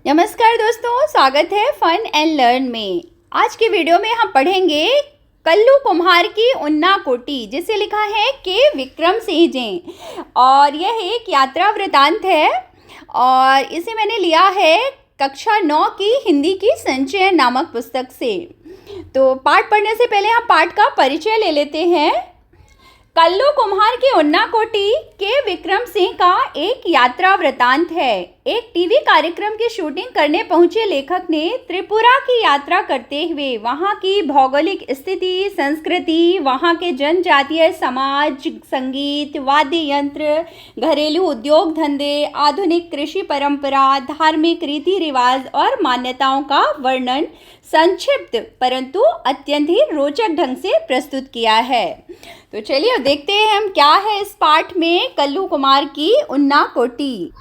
नमस्कार दोस्तों, स्वागत है फन एंड लर्न में। आज की वीडियो में हम पढ़ेंगे कल्लू कुम्हार की उन्ना कोटी, जिसे लिखा है के विक्रम सिंह जी। और यह एक यात्रा वृतांत है और इसे मैंने लिया है कक्षा 9 की हिंदी की संचय नामक पुस्तक से। तो पाठ पढ़ने से पहले हम पाठ का परिचय ले लेते हैं। कल्लू कुम्हार की उन्ना कोटी के विक्रम सिंह का एक यात्रा वृतांत है। एक टीवी कार्यक्रम की शूटिंग करने पहुंचे लेखक ने त्रिपुरा की यात्रा करते हुए वहां की भौगोलिक स्थिति, संस्कृति, वहां के जनजातीय समाज, संगीत, वाद्य यंत्र, घरेलू उद्योग धंधे, आधुनिक कृषि परंपरा, धार्मिक रीति रिवाज और मान्यताओं का वर्णन संक्षिप्त परंतु अत्यंत ही रोचक ढंग से प्रस्तुत किया है। तो चलिए अब देखते हैं हम क्या है इस पाठ में कल्लू कुमार की उन्ना कोटी।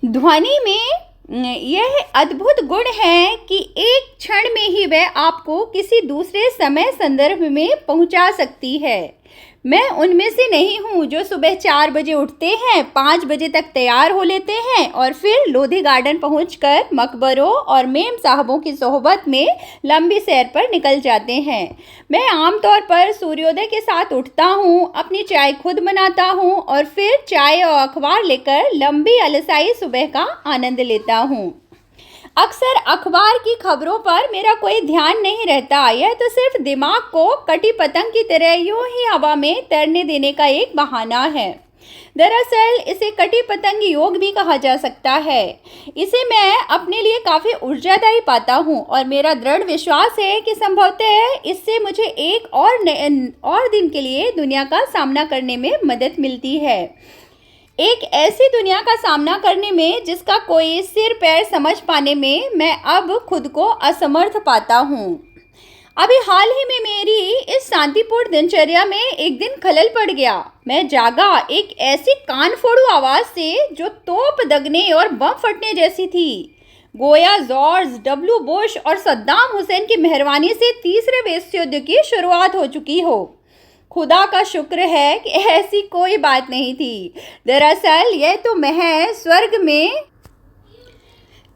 ध्वनि में यह अद्भुत गुण है कि एक क्षण में ही वह आपको किसी दूसरे समय संदर्भ में पहुंचा सकती है। मैं उनमें से नहीं हूँ जो सुबह 4 बजे उठते हैं, 5 बजे तक तैयार हो लेते हैं और फिर लोधी गार्डन पहुंचकर मकबरों और मेम साहबों की सोहबत में लंबी सैर पर निकल जाते हैं। मैं आमतौर पर सूर्योदय के साथ उठता हूँ, अपनी चाय खुद बनाता हूँ और फिर चाय और अखबार लेकर लंबी अलसाई सुबह का आनंद लेता हूँ। अक्सर अखबार की खबरों पर मेरा कोई ध्यान नहीं रहता। यह तो सिर्फ दिमाग को कटी पतंग की तरह यूं ही हवा में तैरने देने का एक बहाना है। दरअसल इसे कटी पतंग योग भी कहा जा सकता है। इसे मैं अपने लिए काफ़ी ऊर्जादायी पाता हूँ और मेरा दृढ़ विश्वास है कि संभवतः इससे मुझे एक और दिन के लिए दुनिया का सामना करने में मदद मिलती है। एक ऐसी दुनिया का सामना करने में जिसका कोई सिर पैर समझ पाने में मैं अब खुद को असमर्थ पाता हूँ। अभी हाल ही में मेरी इस शांतिपूर्ण दिनचर्या में एक दिन खलल पड़ गया। मैं जागा एक ऐसी कान फोड़ू आवाज़ से जो तोप दगने और बम फटने जैसी थी। गोया जॉर्ज डब्ल्यू बुश और सद्दाम हुसैन की मेहरबानी से तीसरे विश्व युद्ध की शुरुआत हो चुकी हो। खुदा का शुक्र है कि ऐसी कोई बात नहीं थी। दरअसल यह तो महज स्वर्ग में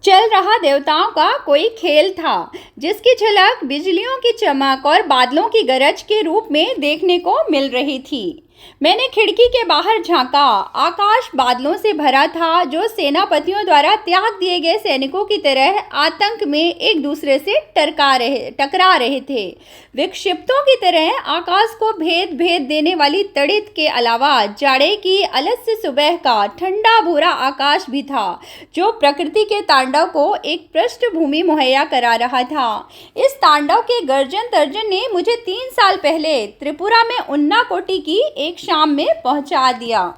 चल रहा देवताओं का कोई खेल था, जिसकी झलक बिजलियों की चमक और बादलों की गरज के रूप में देखने को मिल रही थी। मैंने खिड़की के बाहर झांका। आकाश बादलों से भरा था जो सेनापतियों द्वारा त्याग दिए गए सैनिकों की तरह आतंक में एक दूसरे से टकरा रहे थे। विक्षिप्तों की तरह आकाश को भेद देने वाली तड़ित के अलावा जाड़े की अलग सुबह का ठंडा भूरा आकाश भी था, जो प्रकृति के तांडव को एक पृष्ठभूमि मुहैया करा रहा था। इस तांडव के गर्जन तर्जन ने मुझे 3 साल पहले त्रिपुरा में उन्ना कोटी की एक शाम में पहुंचा दिया।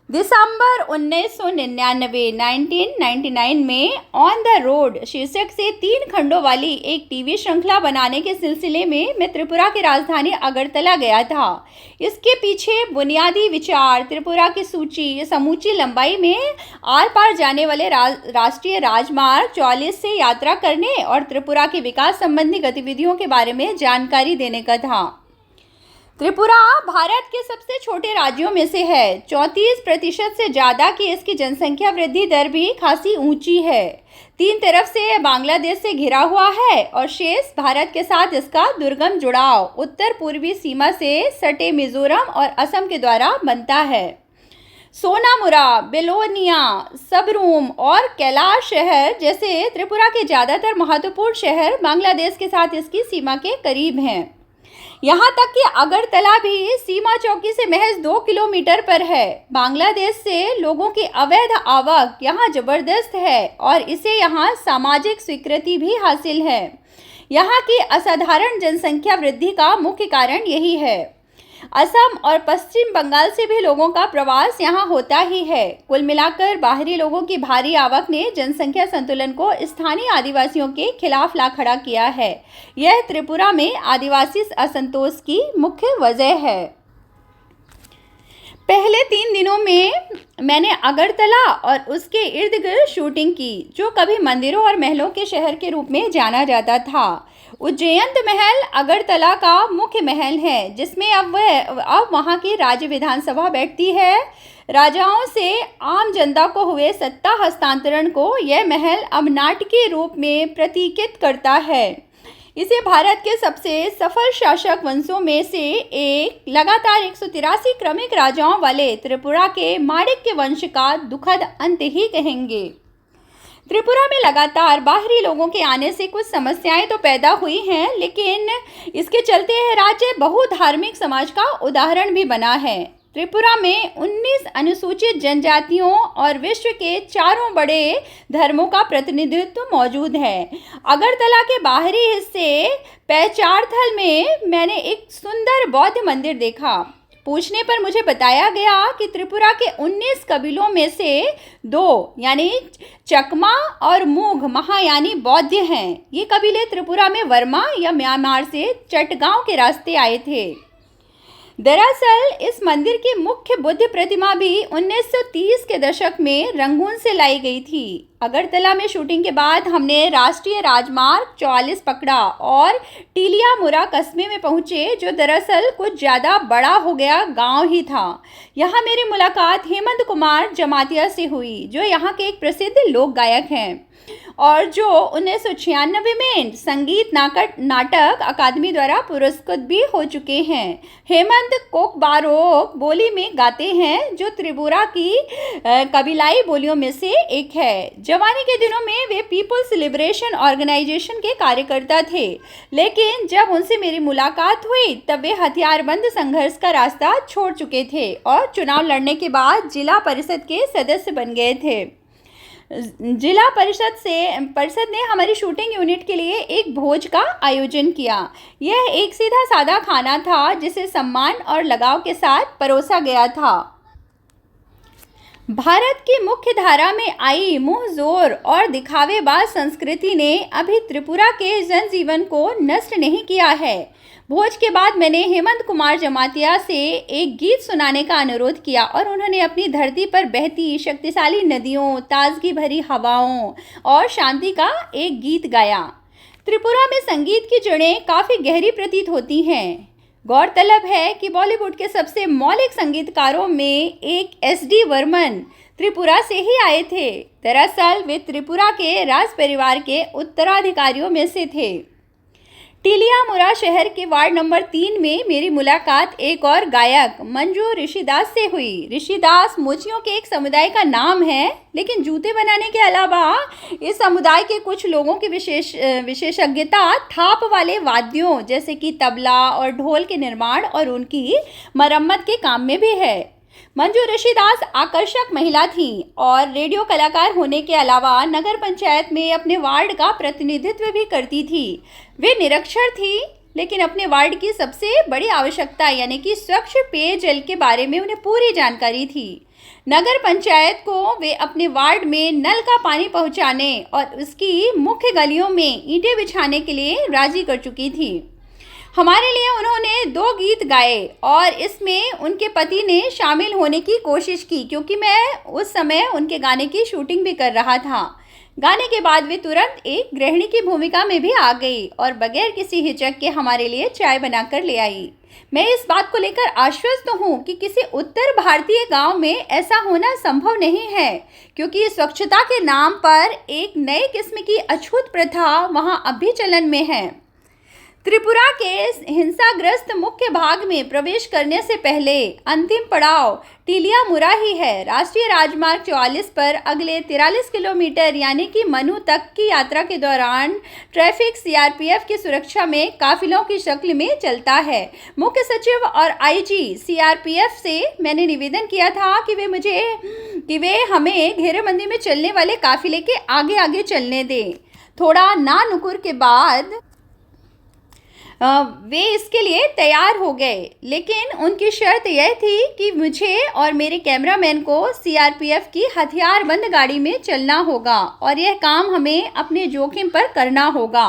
दिसंबर 1999 में ऑन द रोड शीर्षक से 3 खंडों वाली एक टीवी श्रृंखला बनाने के सिलसिले में मैं त्रिपुरा की राजधानी अगरतला गया था। इसके पीछे बुनियादी विचार त्रिपुरा की समूची लंबाई में आर पार जाने वाले राष्ट्रीय राजमार्ग 44 से यात्रा करने और त्रिपुरा के विकास संबंधी गतिविधियों के बारे में जानकारी देने का था। त्रिपुरा भारत के सबसे छोटे राज्यों में से है। 34% से ज़्यादा की इसकी जनसंख्या वृद्धि दर भी खासी ऊंची है। 3 तरफ से यह बांग्लादेश से घिरा हुआ है और शेष भारत के साथ इसका दुर्गम जुड़ाव उत्तर पूर्वी सीमा से सटे मिजोरम और असम के द्वारा बनता है। सोनामुरा, बेलोनिया, सबरूम और कैलाश शहर जैसे त्रिपुरा के ज़्यादातर महत्वपूर्ण शहर बांग्लादेश के साथ इसकी सीमा के करीब हैं। यहाँ तक कि अगरतला भी सीमा चौकी से महज 2 किलोमीटर पर है। बांग्लादेश से लोगों की अवैध आवक यहाँ जबरदस्त है और इसे यहाँ सामाजिक स्वीकृति भी हासिल है। यहाँ की असाधारण जनसंख्या वृद्धि का मुख्य कारण यही है। असम और पश्चिम बंगाल से भी लोगों का प्रवास यहाँ होता ही है। कुल मिलाकर बाहरी लोगों की भारी आवक ने जनसंख्या संतुलन को स्थानीय आदिवासियों के खिलाफ ला खड़ा किया है। यह त्रिपुरा में आदिवासी असंतोष की मुख्य वजह है। पहले 3 दिनों में मैंने अगरतला और उसके इर्द गिर्द शूटिंग की, जो कभी मंदिरों और महलों के शहर के रूप में जाना जाता था। उज्जयंत महल अगरतला का मुख्य महल है, जिसमें अब वहाँ की राज्य विधानसभा बैठती है। राजाओं से आम जनता को हुए सत्ता हस्तांतरण को यह महल अब नाटकीय रूप में प्रतीकित करता है। इसे भारत के सबसे सफल शासक वंशों में से एक, लगातार 183 क्रमिक राजाओं वाले त्रिपुरा के माणिक्य वंश का दुखद अंत ही कहेंगे। त्रिपुरा में लगातार बाहरी लोगों के आने से कुछ समस्याएं तो पैदा हुई हैं, लेकिन इसके चलते यह राज्य बहुधार्मिक समाज का उदाहरण भी बना है। त्रिपुरा में 19 अनुसूचित जनजातियों और विश्व के 4 बड़े धर्मों का प्रतिनिधित्व मौजूद है। अगरतला के बाहरी हिस्से पैचारथल में मैंने एक सुंदर बौद्ध मंदिर देखा। पूछने पर मुझे बताया गया कि त्रिपुरा के 19 कबीलों में से 2 यानी चकमा और मूघ महायानी बौद्ध हैं। ये कबीले त्रिपुरा में वर्मा या म्यांमार से चटगांव के रास्ते आए थे। दरअसल इस मंदिर की मुख्य बुद्ध प्रतिमा भी 1930 के दशक में रंगून से लाई गई थी। अगरतला में शूटिंग के बाद हमने राष्ट्रीय राजमार्ग 44 पकड़ा और टीलियामुरा कस्बे में पहुंचे, जो दरअसल कुछ ज़्यादा बड़ा हो गया गांव ही था। यहाँ मेरी मुलाकात हेमंत कुमार जमातिया से हुई, जो यहाँ के एक प्रसिद्ध लोक गायक हैं और जो 1996 में संगीत नाटक अकादमी द्वारा पुरस्कृत भी हो चुके हैं। हेमंत कोकबारोक बोली में गाते हैं, जो त्रिपुरा की कबीलाई बोलियों में से एक है। जवानी के दिनों में वे पीपुल्स लिबरेशन ऑर्गेनाइजेशन के कार्यकर्ता थे, लेकिन जब उनसे मेरी मुलाकात हुई तब वे हथियारबंद संघर्ष का रास्ता छोड़ चुके थे और चुनाव लड़ने के बाद जिला परिषद के सदस्य बन गए थे। जिला परिषद ने हमारी शूटिंग यूनिट के लिए एक भोज का आयोजन किया। यह एक सीधा साधा खाना था, जिसे सम्मान और लगाव के साथ परोसा गया था। भारत की मुख्य धारा में आई मुंह जोर और दिखावेबाज संस्कृति ने अभी त्रिपुरा के जनजीवन को नष्ट नहीं किया है। भोज के बाद मैंने हेमंत कुमार जमातिया से एक गीत सुनाने का अनुरोध किया और उन्होंने अपनी धरती पर बहती शक्तिशाली नदियों, ताजगी भरी हवाओं और शांति का एक गीत गाया। त्रिपुरा में संगीत की जड़ें काफ़ी गहरी प्रतीत होती हैं। गौरतलब है कि बॉलीवुड के सबसे मौलिक संगीतकारों में एक एस.डी. बर्मन त्रिपुरा से ही आए थे। दरअसल वे त्रिपुरा के राज परिवार के उत्तराधिकारियों में से थे। टीलियामुरा शहर के वार्ड नंबर 3 में मेरी मुलाकात एक और गायक मंजू ऋषिदास से हुई। ऋषिदास मोचियों के एक समुदाय का नाम है, लेकिन जूते बनाने के अलावा इस समुदाय के कुछ लोगों की विशेषज्ञता थाप वाले वाद्यों जैसे कि तबला और ढोल के निर्माण और उनकी मरम्मत के काम में भी है। मंजू ऋषिदास आकर्षक महिला थी और रेडियो कलाकार होने के अलावा नगर पंचायत में अपने वार्ड का प्रतिनिधित्व भी करती थी। वे निरक्षर थी, लेकिन अपने वार्ड की सबसे बड़ी आवश्यकता यानी कि स्वच्छ पेयजल के बारे में उन्हें पूरी जानकारी थी। नगर पंचायत को वे अपने वार्ड में नल का पानी पहुंचाने और उसकी मुख्य गलियों में ईंटें बिछाने के लिए राजी कर चुकी थी। हमारे लिए उन्होंने 2 गीत गाए और इसमें उनके पति ने शामिल होने की कोशिश की, क्योंकि मैं उस समय उनके गाने की शूटिंग भी कर रहा था। गाने के बाद वे तुरंत एक गृहिणी की भूमिका में भी आ गई और बगैर किसी हिचक के हमारे लिए चाय बनाकर ले आई। मैं इस बात को लेकर आश्वस्त हूँ कि किसी उत्तर भारतीय गांव में ऐसा होना संभव नहीं है, क्योंकि स्वच्छता के नाम पर एक नए किस्म की अछूत प्रथा वहाँ अब भी चलन में है। त्रिपुरा के हिंसाग्रस्त मुख्य भाग में प्रवेश करने से पहले अंतिम पड़ाव टीलियामुरा ही है। राष्ट्रीय राजमार्ग 44 पर अगले 43 किलोमीटर यानी कि मनु तक की यात्रा के दौरान ट्रैफिक सीआरपीएफ की सुरक्षा में काफिलों की शक्ल में चलता है। मुख्य सचिव और आईजी सीआरपीएफ से मैंने निवेदन किया था कि वे हमें घेरेबंदी में चलने वाले काफिले के आगे आगे चलने दें। थोड़ा ना नुकुर के बाद वे इसके लिए तैयार हो गए, लेकिन उनकी शर्त यह थी कि मुझे और मेरे कैमरामैन को सीआरपीएफ की हथियारबंद गाड़ी में चलना होगा और यह काम हमें अपने जोखिम पर करना होगा।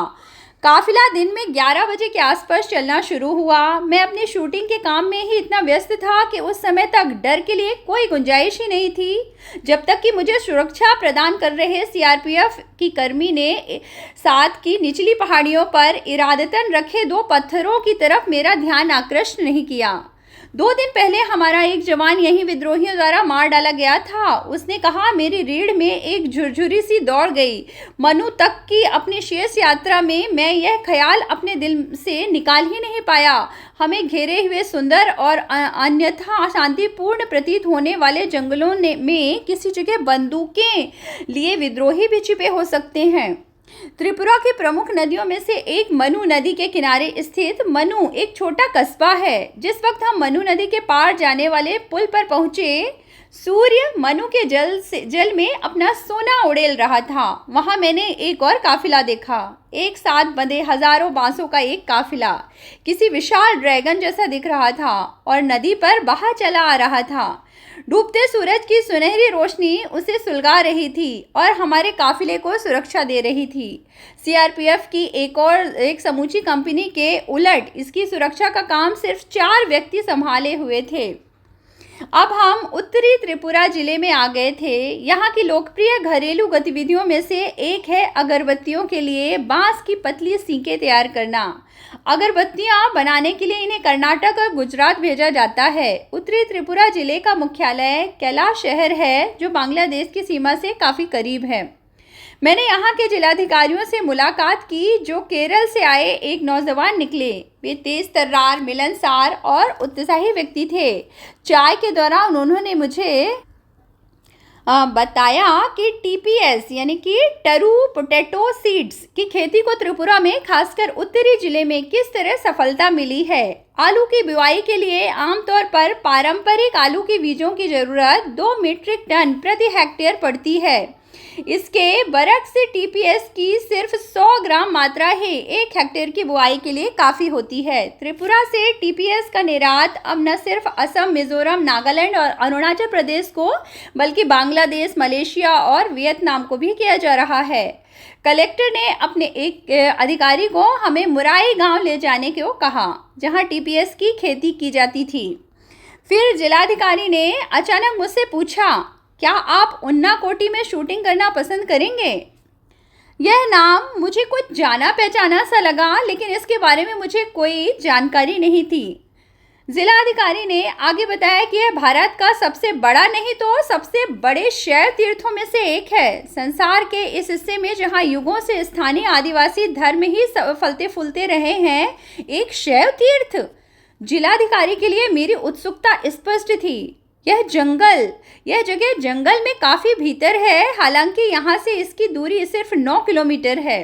काफिला दिन में 11 बजे के आसपास चलना शुरू हुआ। मैं अपनी शूटिंग के काम में ही इतना व्यस्त था कि उस समय तक डर के लिए कोई गुंजाइश ही नहीं थी, जब तक कि मुझे सुरक्षा प्रदान कर रहे सीआरपीएफ की कर्मी ने साथ की निचली पहाड़ियों पर इरादतन रखे 2 पत्थरों की तरफ मेरा ध्यान आकृष्ट नहीं किया। 2 दिन पहले हमारा एक जवान यहीं विद्रोहियों द्वारा मार डाला गया था। उसने कहा, मेरी रीढ़ में एक झुरझुरी सी दौड़ गई। मनु तक की अपनी शेष यात्रा में मैं यह ख्याल अपने दिल से निकाल ही नहीं पाया। हमें घेरे हुए सुंदर और अन्यथा शांतिपूर्ण प्रतीत होने वाले जंगलों में किसी जगह बंदूकें लिए विद्रोही भी छिपे हो सकते हैं। त्रिपुरा की प्रमुख नदियों में से एक मनु नदी के किनारे स्थित मनु एक छोटा कस्बा है। जिस वक्त हम मनु नदी के पार जाने वाले पुल पर पहुंचे, सूर्य मनु के जल में अपना सोना उड़ेल रहा था। वहां मैंने एक और काफिला देखा, एक साथ बंधे हजारों बांसों का एक काफिला किसी विशाल ड्रैगन जैसा दिख रहा था और नदी पर बहा चला आ रहा था। डूबते सूरज की सुनहरी रोशनी उसे सुलगा रही थी और हमारे काफिले को सुरक्षा दे रही थी। सीआरपीएफ की एक समूची कंपनी के उलट इसकी सुरक्षा का काम सिर्फ 4 व्यक्ति संभाले हुए थे। अब हम उत्तरी त्रिपुरा जिले में आ गए थे। यहाँ की लोकप्रिय घरेलू गतिविधियों में से एक है अगरबत्तियों के लिए बांस की पतली सीकें तैयार करना। अगरबत्तियां बनाने के लिए इन्हें कर्नाटक और गुजरात भेजा जाता है। उत्तरी त्रिपुरा जिले का मुख्यालय कैलाश शहर है, जो बांग्लादेश की सीमा से काफ़ी करीब है। मैंने यहाँ के जिलाधिकारियों से मुलाकात की, जो केरल से आए एक नौजवान निकले। वे तेज तर्रार, मिलनसार और उत्साही व्यक्ति थे। चाय के दौरान उन्होंने मुझे बताया कि टीपीएस यानी कि टरू पोटैटो सीड्स की खेती को त्रिपुरा में खासकर उत्तरी जिले में किस तरह सफलता मिली है। आलू की बुआई के लिए आमतौर पर पारंपरिक आलू के बीजों की ज़रूरत 2 मीट्रिक टन प्रति हेक्टेयर पड़ती है। इसके बरक्स से टीपीएस की सिर्फ 100 ग्राम मात्रा ही 1 हेक्टेयर की बुआई के लिए काफ़ी होती है। त्रिपुरा से टीपीएस का निर्यात अब न सिर्फ असम, मिजोरम, नागालैंड और अरुणाचल प्रदेश को, बल्कि बांग्लादेश, मलेशिया और वियतनाम को भी किया जा रहा है। कलेक्टर ने अपने एक अधिकारी को हमें मुराई गांव ले जाने को कहा, जहां टीपीएस की खेती की जाती थी। फिर जिलाधिकारी ने अचानक मुझसे पूछा, क्या आप उन्नाकोटी में शूटिंग करना पसंद करेंगे? यह नाम मुझे कुछ जाना पहचाना सा लगा, लेकिन इसके बारे में मुझे कोई जानकारी नहीं थी। जिलाधिकारी ने आगे बताया कि यह भारत का सबसे बड़ा नहीं तो सबसे बड़े शैव तीर्थों में से एक है। संसार के इस हिस्से में जहां युगों से स्थानीय आदिवासी धर्म ही फलते फूलते रहे हैं, एक शैव तीर्थ। जिलाधिकारी के लिए मेरी उत्सुकता स्पष्ट थी। यह जगह जंगल में काफ़ी भीतर है, हालांकि यहाँ से इसकी दूरी सिर्फ 9 किलोमीटर है।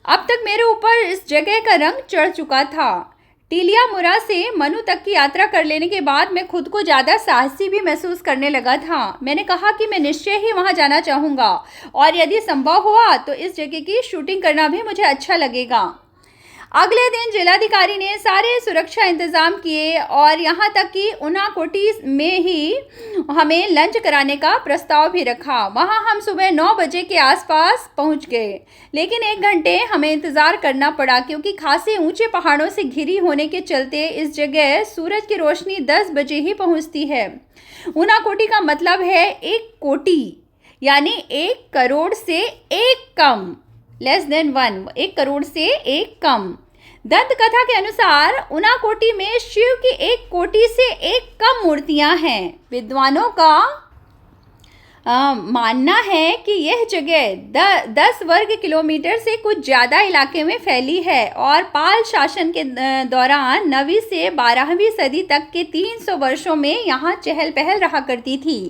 अब तक मेरे ऊपर इस जगह का रंग चढ़ चुका था। टीलियामुरा से मनु तक की यात्रा कर लेने के बाद मैं खुद को ज़्यादा साहसी भी महसूस करने लगा था। मैंने कहा कि मैं निश्चय ही वहाँ जाना चाहूँगा और यदि संभव हुआ तो इस जगह की शूटिंग करना भी मुझे अच्छा लगेगा। अगले दिन जिलाधिकारी ने सारे सुरक्षा इंतजाम किए और यहाँ तक कि उन्नाकोटी में ही हमें लंच कराने का प्रस्ताव भी रखा। वहाँ हम सुबह 9 बजे के आसपास पहुँच गए, लेकिन 1 घंटे हमें इंतज़ार करना पड़ा, क्योंकि खासे ऊंचे पहाड़ों से घिरी होने के चलते इस जगह सूरज की रोशनी 10 बजे ही पहुँचती है। उन्नाकोटी का मतलब है 1 कोटि, यानी 1 करोड़ से 1 कम, लेस देन 1 करोड़ से 1 कम। दंत कथा के अनुसार उन्नाकोटी में शिव की 1 कोटि से 1 कम मूर्तियां हैं। विद्वानों का मानना है कि यह जगह 10 वर्ग किलोमीटर से कुछ ज़्यादा इलाके में फैली है और पाल शासन के दौरान 9वीं से 12वीं सदी तक के 300 वर्षों में यहाँ चहल पहल रहा करती थी।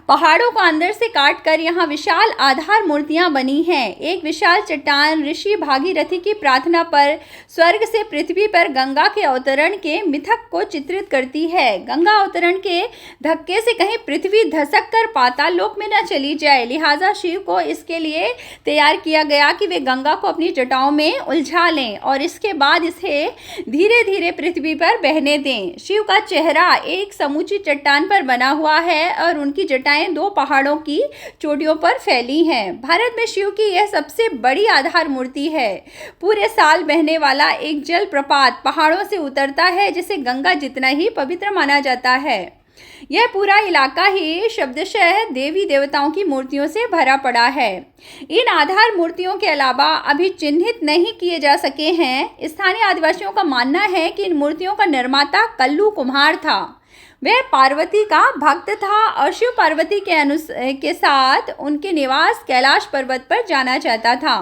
पहाड़ों को अंदर से काटकर यहाँ विशाल आधार मूर्तियाँ बनी हैं। एक विशाल चट्टान ऋषि भागीरथी की प्रार्थना पर स्वर्ग से पृथ्वी पर गंगा के अवतरण के मिथक को चित्रित करती है। गंगा अवतरण के धक्के से कहीं पृथ्वी धसक कर पाताल लोक में न चली जाए, लिहाजा शिव को इसके लिए तैयार किया गया कि वे गंगा को अपनी जटाओं में उलझा लें और इसके बाद इसे धीरे धीरे पृथ्वी पर बहने दें। शिव का चेहरा एक समूची चट्टान पर बना हुआ है और उनकी जटाएं मान्यताएं दो पहाड़ों की चोटियों पर फैली हैं। भारत में शिव की यह सबसे बड़ी आधार मूर्ति है। पूरे साल बहने वाला एक जल प्रपात पहाड़ों से उतरता है, जिसे गंगा जितना ही पवित्र माना जाता है। यह पूरा इलाका ही शब्दशः देवी देवताओं की मूर्तियों से भरा पड़ा है। इन आधार मूर्तियों के अलावा अभी चिन्हित नहीं किए जा सके हैं। स्थानीय आदिवासियों का मानना है कि इन मूर्तियों का निर्माता कल्लू कुम्हार था। वह पार्वती का भक्त था और शिव पार्वती के साथ उनके निवास कैलाश पर्वत पर जाना चाहता था।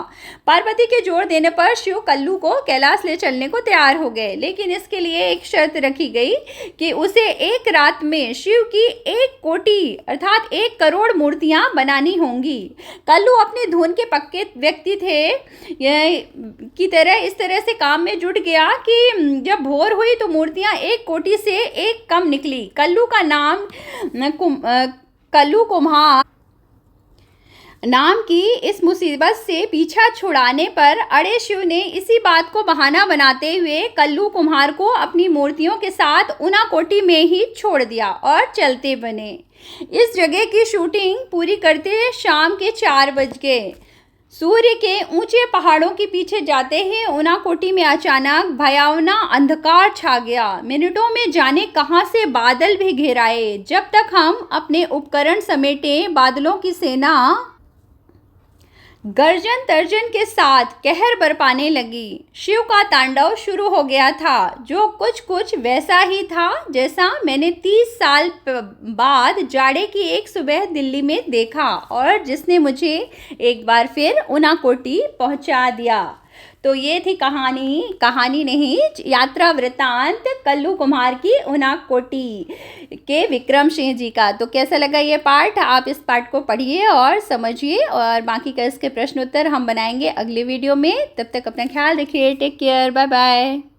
पार्वती के जोर देने पर शिव कल्लू को कैलाश ले चलने को तैयार हो गए, लेकिन इसके लिए एक शर्त रखी गई कि उसे एक रात में शिव की 1 कोटि अर्थात 1 करोड़ मूर्तियां बनानी होंगी। कल्लू अपनी धुन के पक्के व्यक्ति थे की तरह इस तरह से काम में जुट गया कि जब भोर हुई तो मूर्तियां 1 कोटि से 1 कम निकली। कल्लू का नाम कल्लू कुम्हार नाम की इस मुसीबत से पीछा छुड़ाने पर अड़े शिव ने इसी बात को बहाना बनाते हुए कल्लू कुम्हार को अपनी मूर्तियों के साथ उनाकोटी में ही छोड़ दिया और चलते बने। इस जगह की शूटिंग पूरी करते शाम के 4 बज गए। सूर्य के ऊंचे पहाड़ों के पीछे जाते ही उनाकोटी में अचानक भयावना अंधकार छा गया। मिनटों में जाने कहां से बादल भी घिर आए। जब तक हम अपने उपकरण समेटे, बादलों की सेना गर्जन तर्जन के साथ कहर बरपाने लगी। शिव का तांडव शुरू हो गया था, जो कुछ वैसा ही था जैसा मैंने 30 साल बाद जाड़े की एक सुबह दिल्ली में देखा और जिसने मुझे एक बार फिर उनाकोटी पहुंचा दिया। तो ये थी कहानी नहीं, यात्रा वृतांत कल्लू कुम्हार की उनाकोटी के विक्रम सिंह जी का। तो कैसा लगा ये पार्ट? आप इस पार्ट को पढ़िए और समझिए, और बाकी का इसके प्रश्न उत्तर हम बनाएंगे अगले वीडियो में। तब तक अपना ख्याल रखिए। Take care, bye bye.